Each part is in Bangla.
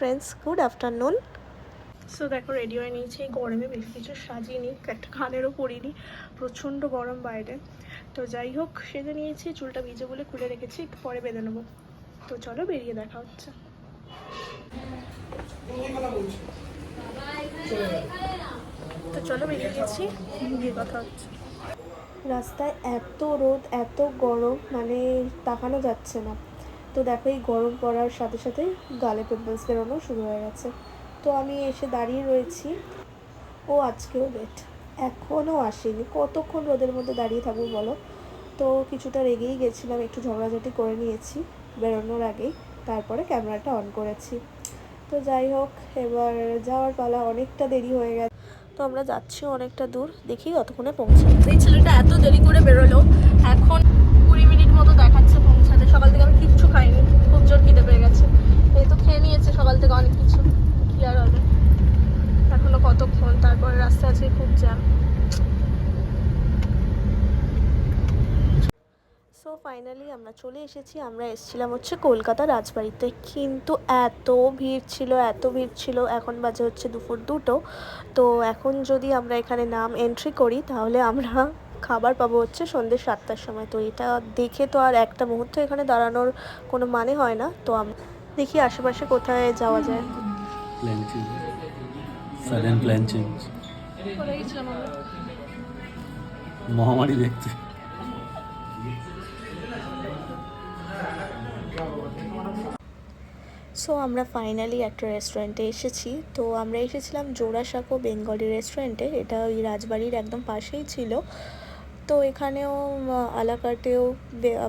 Friends, good afternoon. সো দেখো রেডি হয়ে নিয়েছি, এই গরমে বেশি কিছু সাজিয়ে একটা কানেরও পরিনি, প্রচণ্ড গরম বাইরে। তো যাই হোক সেজে নিয়েছি, চুলটা ভিজে বলে খুলে রেখেছি, একটু পরে বেঁধে নেবো। তো চলো বেরিয়ে দেখা হচ্ছে। তো চলো বেরিয়ে গেছি, গিয়ে কথা হচ্ছে। রাস্তায় এত রোদ এত গরম, মানে তাকানো যাচ্ছে না। তো দেখো এই গরম পড়ার সাথে সাথে গালে পিম্পলস বেরোনো শুরু হয়ে গেছে। তো আমি এসে দাঁড়িয়ে রয়েছি, ও আজকেও লেট, এখনও আসেনি। কতক্ষণ রোদের মধ্যে দাঁড়িয়ে থাকবো বলো। তো কিছুটা রেগেই গেছিলাম, একটু ঝগড়াঝাটি করে নিয়েছি বেরোনোর আগেই, তারপরে ক্যামেরাটা অন করেছি। তো যাই হোক এবার যাওয়ার পালা, অনেকটা দেরি হয়ে গেছে। তো আমরা যাচ্ছি অনেকটা দূর, দেখি কতক্ষণে পৌঁছাই। এই ছেলেটা এত দেরি করে বেরোলো, এখন 20 মিনিট মতো দেখাচ্ছে পৌঁছাতে। সকাল থেকে আমি কিচ্ছু খাইনি, খুব জোর খিদে পেয়ে গেছে। এই তো খেয়ে নিয়েছে সকাল থেকে অনেক কিছু, কি আর হবে। এখনো কতক্ষণ, তারপরে রাস্তা আছে খুব জ্যাম। সো ফাইনালি আমরা চলে এসেছি। আমরা এসেছিলাম হচ্ছে কলকাতা রাজবাড়িতে, কিন্তু এত ভিড় ছিল এত ভিড় ছিল। এখন বাজে হচ্ছে দুপুর 2টো। তো এখন যদি আমরা এখানে নাম এন্ট্রি করি তাহলে আমরা খাবার পাবো হচ্ছে সন্ধ্যে 7টার সময়। তো এটা দেখে তো আর একটা মুহূর্ত এখানে দাঁড়ানোর কোনো মানে হয় না। তো আমরা দেখি আশেপাশে কোথায় যাওয়া যায়। মহামারী দেখতে। সো আমরা ফাইনালি একটা রেস্টুরেন্টে এসেছি। তো আমরা এসেছিলাম জোড়াসাঁকো বেঙ্গলি রেস্টুরেন্টে, এটা ওই রাজবাড়ির একদম পাশেই ছিল। তো এখানেও আলাকার্টেও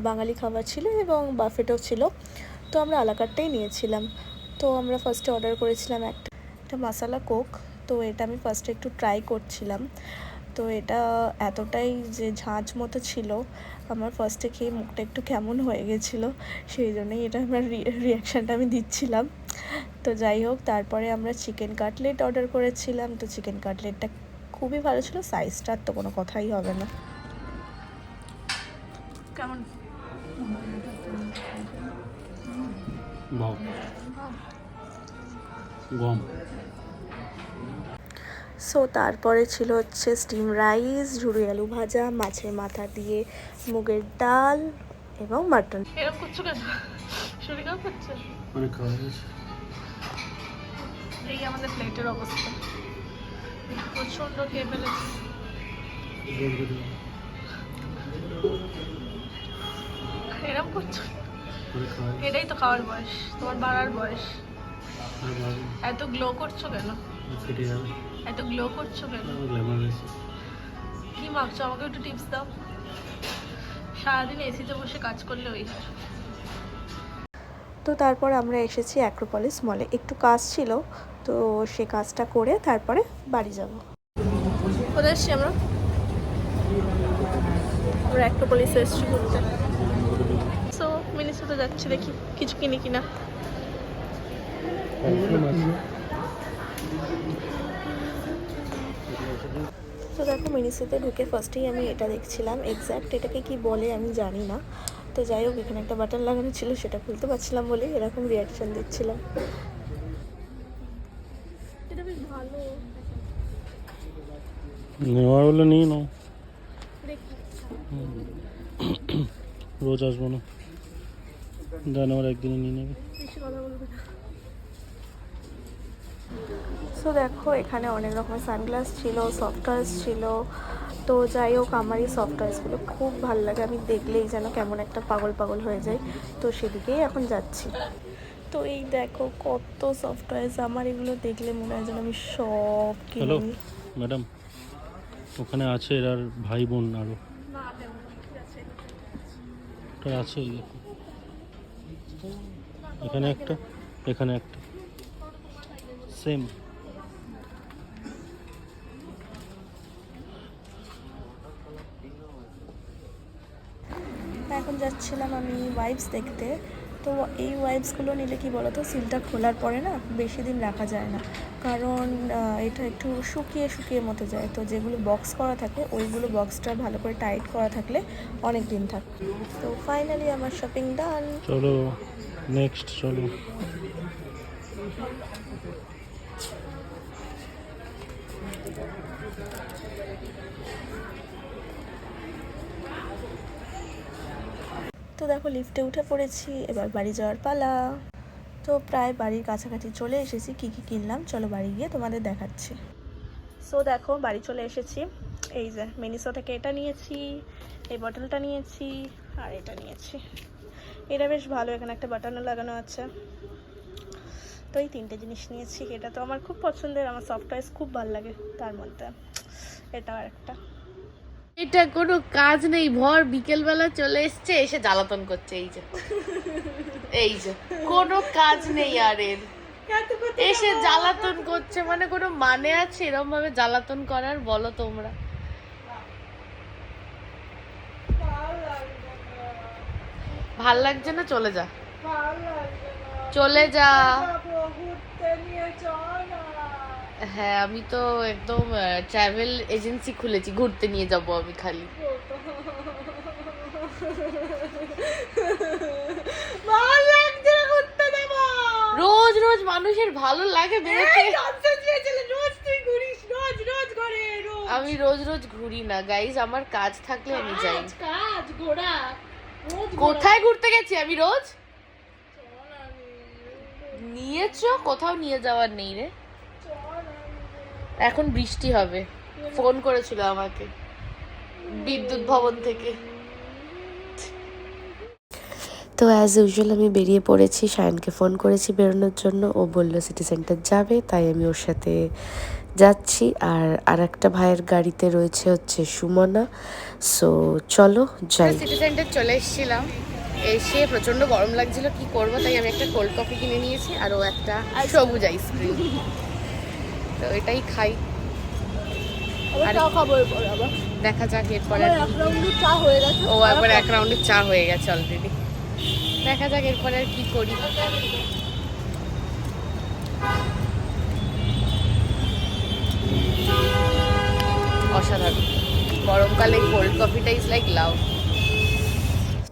বাঙালি খাবার ছিল এবং বাফেটও ছিল। তো আমরা আলাকার্টেই নিয়েছিলাম। তো আমরা ফার্স্টে অর্ডার করেছিলাম একটা মশলা কোক। তো এটা আমি ফার্স্টে একটু ট্রাই করছিলাম। তো এটা এতটাই যে ঝাঁঝ মতো ছিল, আমার ফার্স্টে খেয়ে মুখটা একটু কেমন হয়ে গেছিলো, সেই জন্যই এটা আমার রিয়াকশানটা আমি দিচ্ছিলাম। তো যাই হোক তারপরে আমরা চিকেন কাটলেট অর্ডার করেছিলাম। তো চিকেন কাটলেটটা খুবই ভালো ছিল, সাইজটার তো কোনো কথাই হবে না। কেমন গম। সো তারপরে ছিল হচ্ছে স্টিম রাইস, ঝুড়ি আলু ভাজা, মাছের মাথা দিয়ে মুগের ডাল এবং মাটন। এরকম করছো কেন? শরীর খারাপ হচ্ছে? অনেক খাওয়া গেছে। এই আমাদের প্লেটের অবস্থা, প্রচন্ড খেয়ে ফেলেছি। এরকম করছো? এটাই তো খাওয়ার বয়স, তোমার বাড়ার বয়স। এত গ্লো করছো কেন? এত গ্লো করছো কেন? কি মাখছো, আমাকে একটু টিপস দাও। সারাদিন এসিতে বসে কাজ করলে ওই। তো তারপর আমরা এসেছি অ্যাক্রোপলিস মলে, একটু কাজ ছিল, তো সে কাজটা করে তারপরে বাড়ি যাব। কোথায় এসছি আমরা অ্যাক্রোপলিসে এসছি ঘুরতে। সো মিনিসোতে যাচ্ছি, দেখি কিছু কিনি কিনা। তো দেখো মিনিসোতে ঢুকে ফার্স্টেই আমি এটা দেখছিলাম, এক্স্যাক্ট এটাকে কি বলে আমি জানি না। তো যাই হোক এখানে একটা বাটন লাগানো ছিল, সেটা খুলতে পারছিলাম বলে এরকম রিয়াকশান দিচ্ছিলাম। এটা বেশ ভালো, নেওয়ার হলে নিয়ে নাও, রোজ আসবো না, জানুয়ারি একদিনে নিয়ে নেবে। সো দেখো এখানে অনেক রকমের সানগ্লাস ছিল, সফট টয়েস ছিল। তো যাই হোক আমার এই সফট টয়েসগুলো খুব ভালো লাগে, আমি দেখলেই যেন কেমন একটা পাগল পাগল হয়ে যায়। তো সেদিকেই এখন যাচ্ছি। তো এই দেখো কত সফট টয়েস, আমার এগুলো দেখলে মনে হয় যেন আমি সব হ্যালো কিনি। ম্যাডাম, ওখানে আছে এর ভাই বোন আরও আছে, এখানে একটা এখানে একটা সেম। এখন যাচ্ছিলাম আমি ওয়াইপস দেখতে। তো এই ওয়াইপসগুলো নিলে কি বলো তো, সিলটা খোলার পরে না বেশি দিন রাখা যায় না, কারণ এটা একটু শুকিয়ে শুকিয়ে মতো যায়। তো যেগুলো বক্স করা থাকে ওইগুলো বক্সটা ভালো করে টাইট করা থাকলে অনেক দিন থাকে। তো ফাইনালি আমার শপিং ডান। চলো নেক্সট, চলো। তো দেখো লিফটে উঠে পড়েছি, এবার বাড়ি যাওয়ার পালা। তো প্রায় বাড়ির কাছাকাছি চলে এসেছি। কি কি কিনলাম চলো বাড়ি গিয়ে তোমাদের দেখাচ্ছি। সো দেখো বাড়ি চলে এসেছি। এই যে মিনিসো থেকে এটা নিয়েছি, এই বটলটা নিয়েছি, আর এটা নিয়েছি। এটা বেশ ভালো, এখানে একটা বাটনও লাগানো আছে। তো এই 3টে জিনিস নিয়েছি। এটা তো আমার খুব পছন্দের, আমার সফট টয়েস খুব ভালো লাগে, তার মধ্যে এটাও একটা। এটা কোনো কাজ নেই, ভর বিকেলবেলা চলে এসছে, এসে জ্বালাতন করছে। এই যে কোনো কাজ নেই আর এর, এসে জ্বালাতন করছে, মানে কোনো মানে আছে এরকম ভাবে জ্বালাতন করার? বলো তোমরা। ভাল লাগছে না? চলে যা, চলে যা। হ্যাঁ, আমি তো একদম ট্রাভেল এজেন্সি খুলেছি, ঘুরতে নিয়ে যাব আমি খালি। রোজ রোজ মানুষের ভালো লাগে বেরোতে? আমি রোজ রোজ ঘুরি না গাইজ, আমার কাজ থাকলে আমি যাই। কোথায় ঘুরতে গেছি আমি রোজ? নিয়েছো? কোথাও নিয়ে যাওয়ার নেই রে। এখন বৃষ্টি হবে, ফোন করেছিল আমাকে বিদ্যুৎ ভবন থেকে। তো অ্যাজ ইউজুয়াল আমি বেরিয়ে পড়েছি, শায়নকে ফোন করেছি বেরোনোর জন্য, ও বললো সিটি সেন্টার যাবে, তাই আমি ওর সাথে যাচ্ছি। আর একটা ভাইয়ের গাড়িতে রয়েছে হচ্ছে সুমনা। সো চলো যাই। সিটি সেন্টার চলে এসেছিলাম, এসে প্রচন্ড গরম লাগছিল, কি করবো তাই আমি একটা কোল্ড কফি কিনে নিয়েছি, আর ও একটা সবুজ আইসক্রিম। তো এটাই খাই, আর দেখা যাক এরপরে। ও একবার 1 রাউন্ডের চা হয়ে গেছে অলরেডি, দেখা যাক এরপরে আর কি করি। অসাধারণ, গরমকালে কোল্ড কফিটা ইজ লাইক লাভ।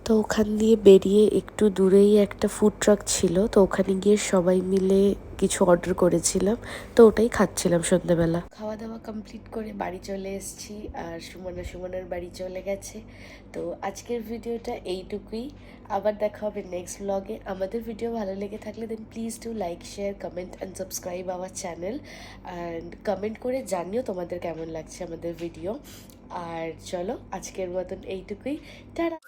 তো ওখান দিয়ে বেরিয়ে একটু দূরেই একটা ফুড ট্রাক ছিল, তো ওখানে গিয়ে সবাই মিলে কিছু অর্ডার করেছিলাম, তো ওটাই খাচ্ছিলাম সন্ধ্যেবেলা। খাওয়া দাওয়া কমপ্লিট করে বাড়ি চলে এসেছি, আর সুমনার বাড়ি চলে গেছে। তো আজকের ভিডিওটা এইটুকুই, আবার দেখা হবে নেক্সট ব্লগে। আমাদের ভিডিও ভালো লেগে থাকলে then please do like, share, comment and subscribe our channel, and comment করে জানিও তোমাদের কেমন লাগছে আমাদের ভিডিও। আর চলো আজকের মতন এইটুকুই, টাটা।